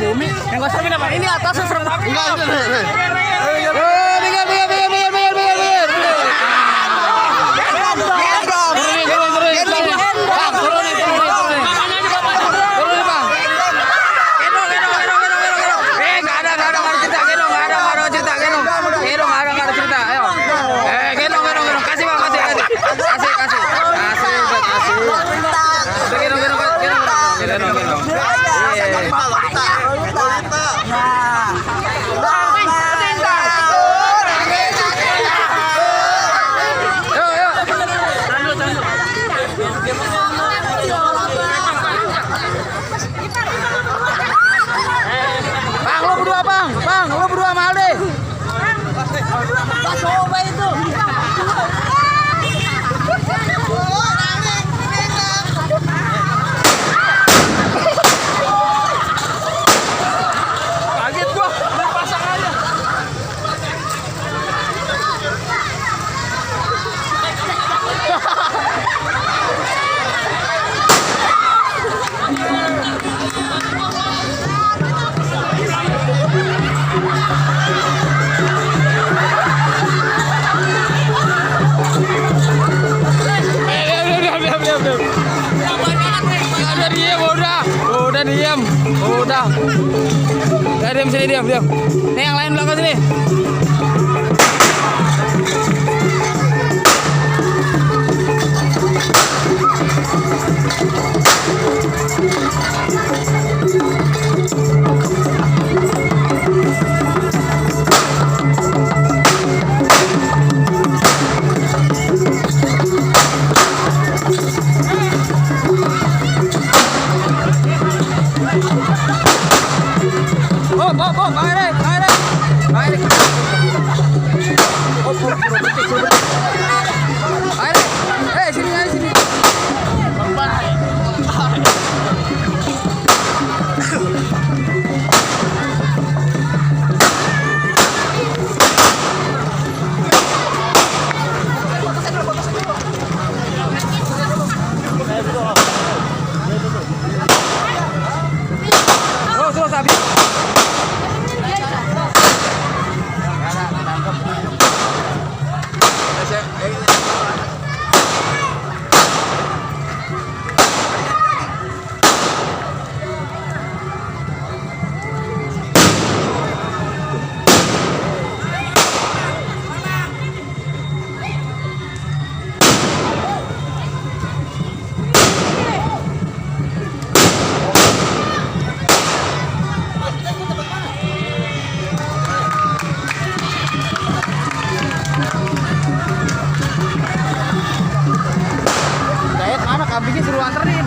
Umi. Yang gak serem apa? Ini atasnya serem apa? Enggak. Udah diam. Udah. Udah diam sini, diam. Nih yang lain belakang sini. Kambingnya suruh anterin.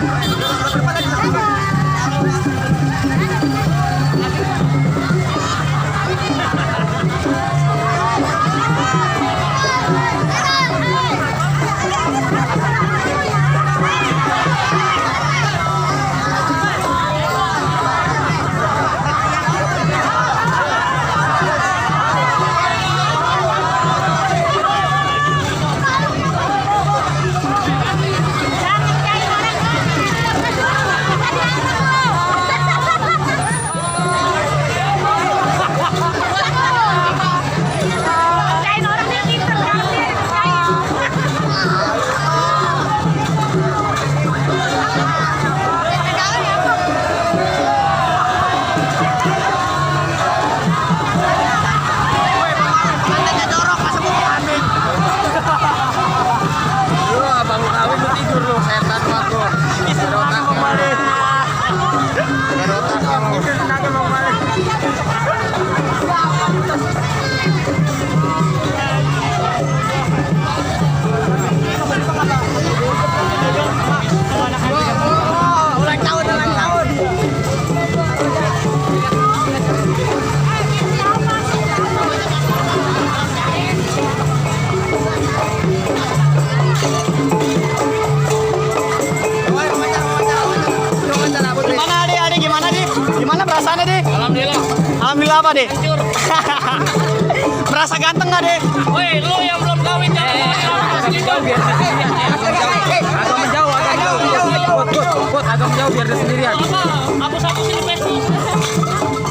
Alhamdulillah apa deh? Merasa ganteng nggak deh? Woi, lu yang belum kawin jangan agak menjauh. Agak menjauh biar dia sendirian. Hapus ini Facebook.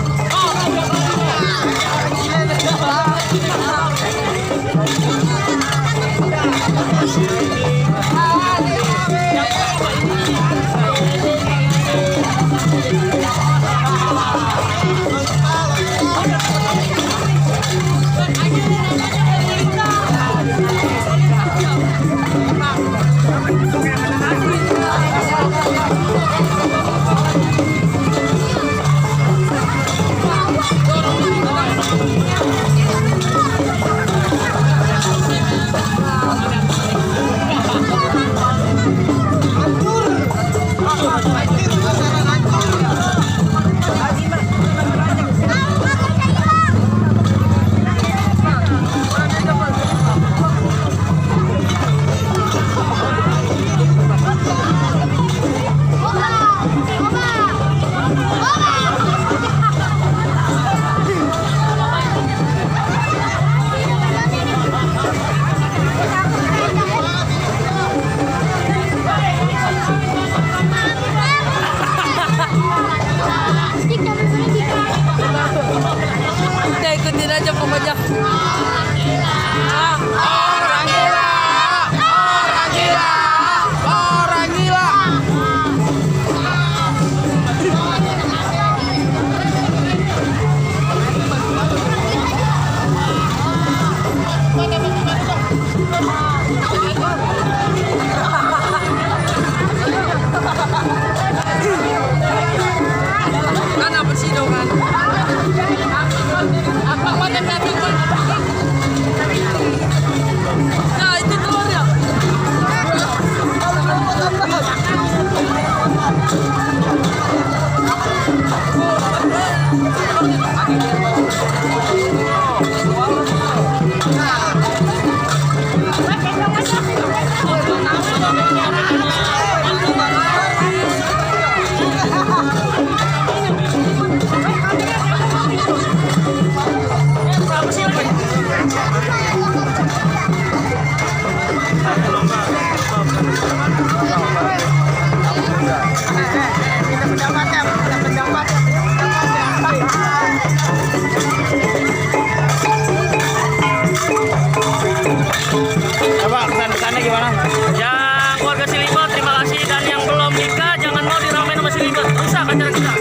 Coba kesan-kesannya gimana? Yang keluarga Silibat terima kasih, dan yang belum nikah jangan mau diramein sama Silibat, rusak acara kita.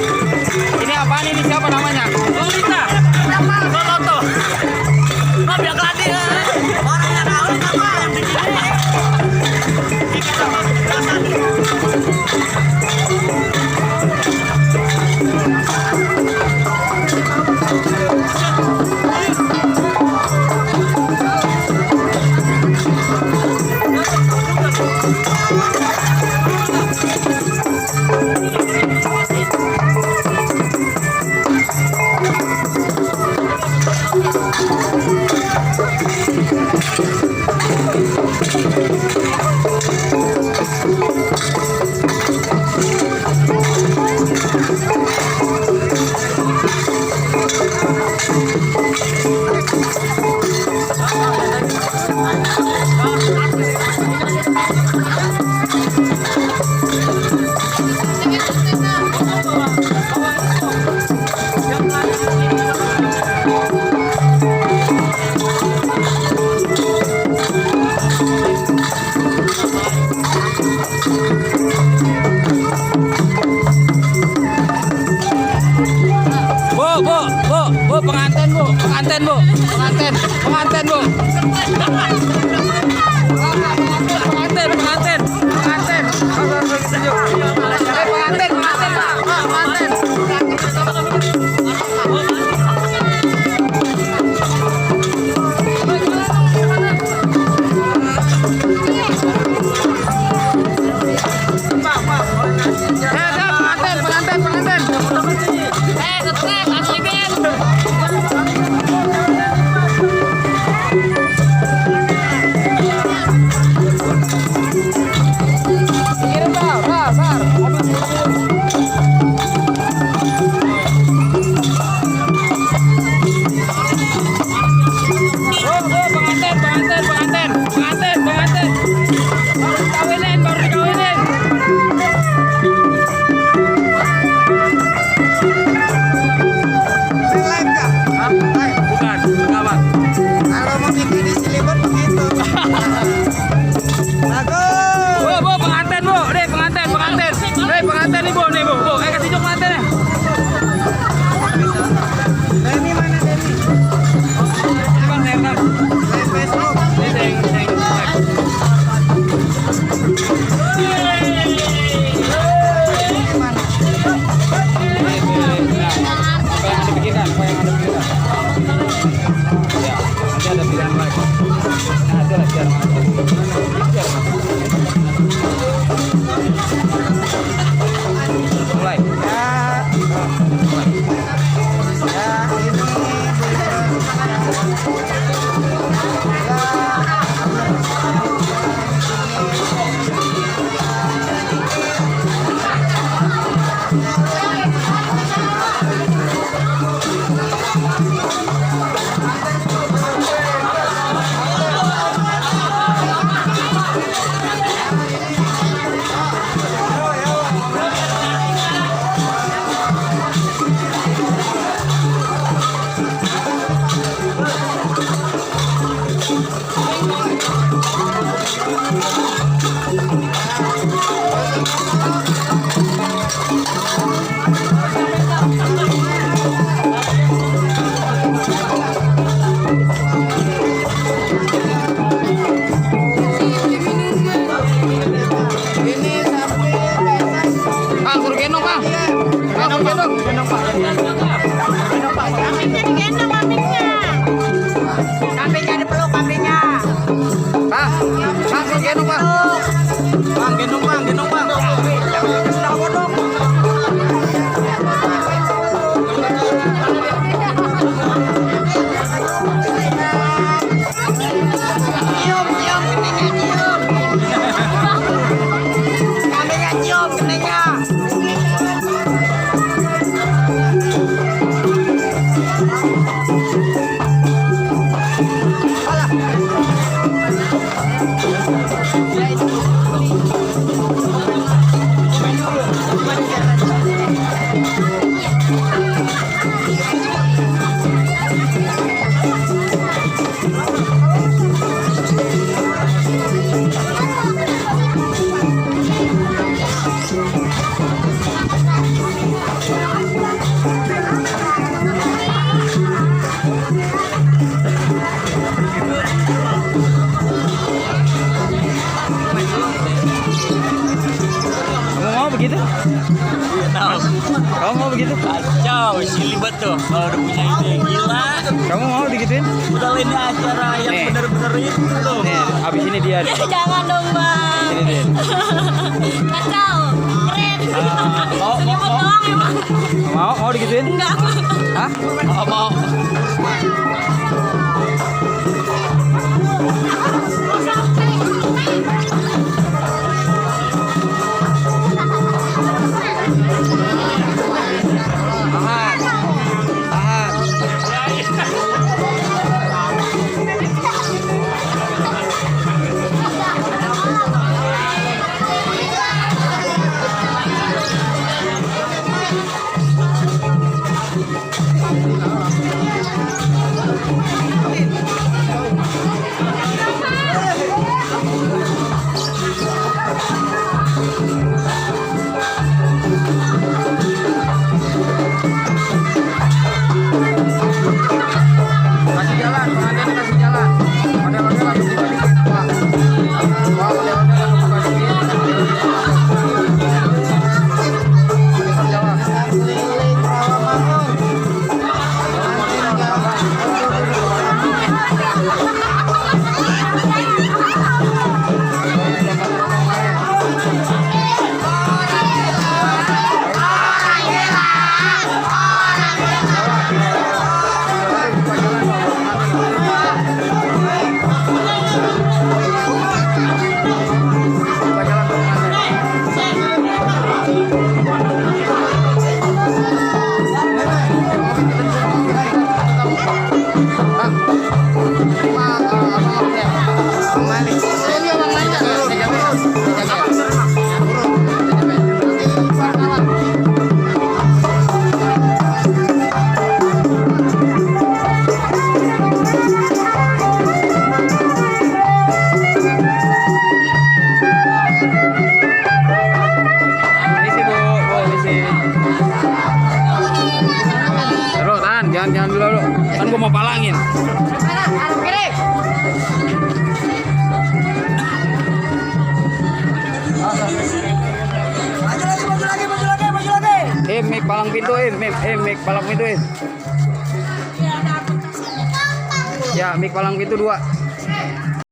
Ini apaan ini? Siapa namanya? Lolita, Loloto, oh biar keladi ya. Orang yang tahu apa yang begini. Kita sama kejelasan. Pengantin bu, pengantin bu, pengantin, pengantin bu. Pengantin, pengantin, pengantin. Pengantin, pengantin pak, pengantin. begitu? Tahu. Kamu mau begitu? Kacau, si libat tuh. Kalau udah punya ide gila. Kamu mau digituin? Udah ini acara yang Nih. bener-bener itu tuh. Nih, abis ini dia nih. Jangan dong bang. Ini dia. Kacau, keren. Mau Ribet doang emang. mau digituin? Enggak. Hah? Mau. Tahan. Tahan. Kasih jalan, pengantin kasih jalan. Model-model langsung buka dikit. Wah, model-model langsung buka dikit. Kasih jalan. Buka jalan pengantin. Misi bu, misi. Terus tahan, jangan dulu. Kan gua mau palangin. Mik palang pintu, Mik palang pintu, Ya, Mik palang pintu 2.